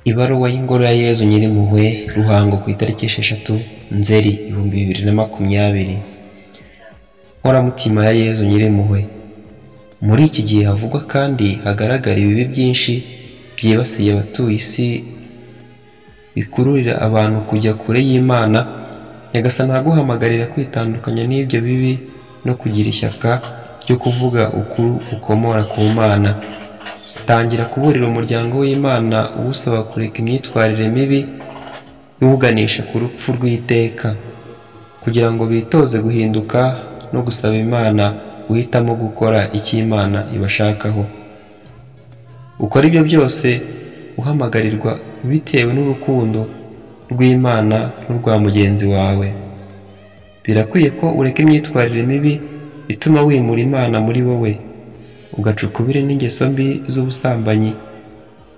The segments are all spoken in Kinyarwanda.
Ibaruwa y'ingoro ya Yezu Nyirimuhwe Ruhango ku itariki 6 Nzeri 2020. Nkoramutima ya Yezu Nyirimuhwe. Muri iki gihe havugwa kandi hagaragara ibibi byinshi byibasiye abatuye isi bikururira abantu kujya kure y'Imana. Nyagasani aguhamagarira kwitandukanya n'ibyo bibi no kugira ishyaka ryo kuvuga ukuri ukomora ku Mana. Tangira kuburira umuryango w'Imana uwusaba kureka imyitwarire mibi iwuganisha ku rupfu rw'iteka, kugira ngo bitoze guhinduka no gusaba Imana guhitamo gukora icyo Imana ibashakaho. Ukora ibyo byose uhamagarirwa bitewe n'urukundo rw'Imana n'urwa mugenzi wawe. Birakwiye ko ureka imyitwarire mibi ituma wimura Imana muri wowe, ugaca ukubiri n'ingeso mbi z'ubusambanyi,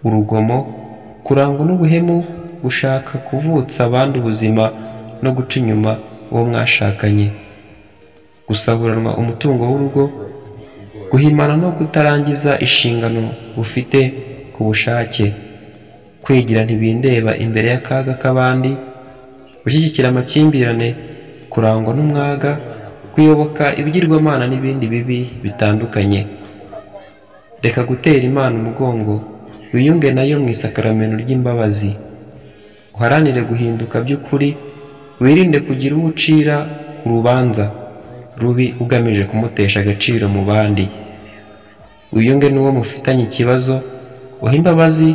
urugomo, kurangwa n'ubuhemu, gushaka kuvutsa abandi ubuzima no guca inyuma uwo mwashakanye, gusahuranwa umutungo w'urugo, guhimana no kutarangiza inshingano ufite ku bushake, kwigira ntibindeba imbere y'akaga k'abandi, gushyigikira amakimbirane, kurangwa n'umwaga, kuyoboka ibigirwamana n'ibindi bibi bitandukanye. Reka gutera Imana umugongo, wiyunge nayo mu isakaramento ry'imbabazi. Uharanire guhinduka by'ukuri, wirinde kugira uwo ucira urubanza rubi ugamije kumutesha agaciro mu bandi. Wiyunge n'uwo mufitanye ikibazo, uha imbabazi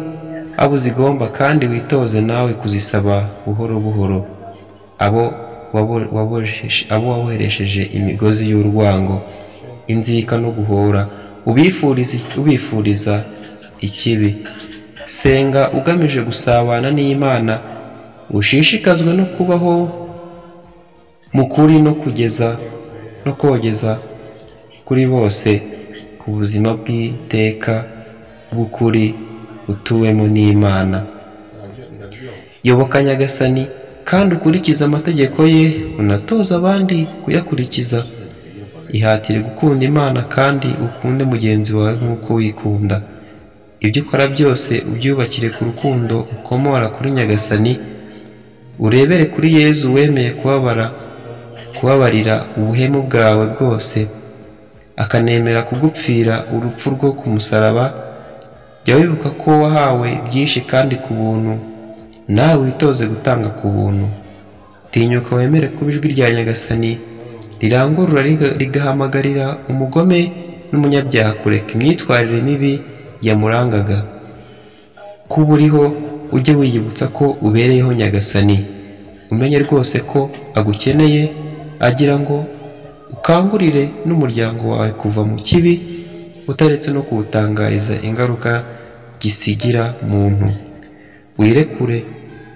abo uzigomba, kandi witoze nawe kuzisaba buhoro buhoro abo waboheresheje imigozi y'urwango, inzika no guhora, ubifuriza ikibi. Senga ugamije gusabana n'Imana, ushishikazwe no kubaho mu kuri no kogeza kuri bose ku buzima bw'iteka bw'ukuri utuwemo n'Imana. Yoboka Nyagasani kandi ukurikiza amategeko ye, unatoza abandi kuyakurikiza. Ihatire gukunda Imana kandi ukunde mugenzi wawe nk'uko wikunda. Ibyo ukora byose ubyubakire ku rukundo ukomora kuri Nyagasani. Urebere kuri Yezu wemeye kubabarira ubuhemu bwawe bwose, akanemera kugupfira urupfu rwo ku musaraba. Jya wibuka ko wahawe byinshi kandi ku buntu, nawe witoze gutanga ku buntu. Tinyuka wemere kuba ijwi rya Nyagasani rirangurura rigahamagarira umugome n'umunyabyaha kureka imyitwarire mibi yamurangaga. Kuba uriho ujye wiyibutsa ko ubereyeho Nyagasani. Umenye rwose ko agukeneye, agira ngo ukangurire n'umuryango wawe kuva mu kibi, utaretse no kuwutangariza ingaruka gisigira muntu. Wirekure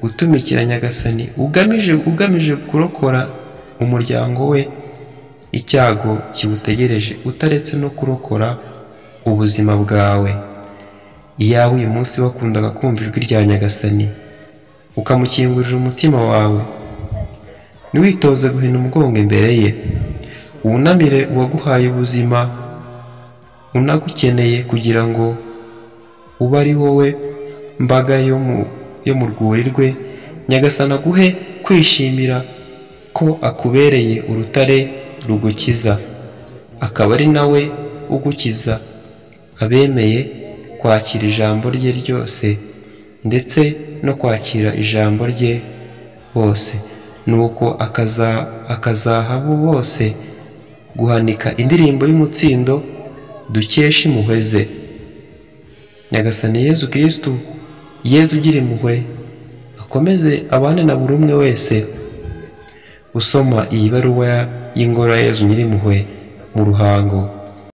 gutumikira Nyagasani ugamije kurokora umuryango we icyago kiwutegereje, utaretse no kurokora ubuzima bwawe. Iyawe uyu munsi wakundaga kumva ijwi rya Nyagasani, ukamukingurira umutima wawe, ntiwitoze guhina umugongo imbere ye. Wunamire uwaguhaye ubuzima unagukeneye, kugira ngo ube ari wowe mbaga yo mu rwuri rwe. Nyagasani aguhe kwishimira ko akubereye urutare rugukiza, akaba ari nawe ugukiza abemeye kwakira ijambo rye ryose, ndetse no kwakira ijambo rye bose. Nuko akazaha abo bose guhanika indirimbo y'umutsindo dukesha impuhwe ze. Nyagasani Yezu Kristu, Yezu ugira impuhwe, akomeze abane na buri umwe wese usoma iyi baruwa y'ingoro ya Yezu Nyirimuhwe mu Ruhango.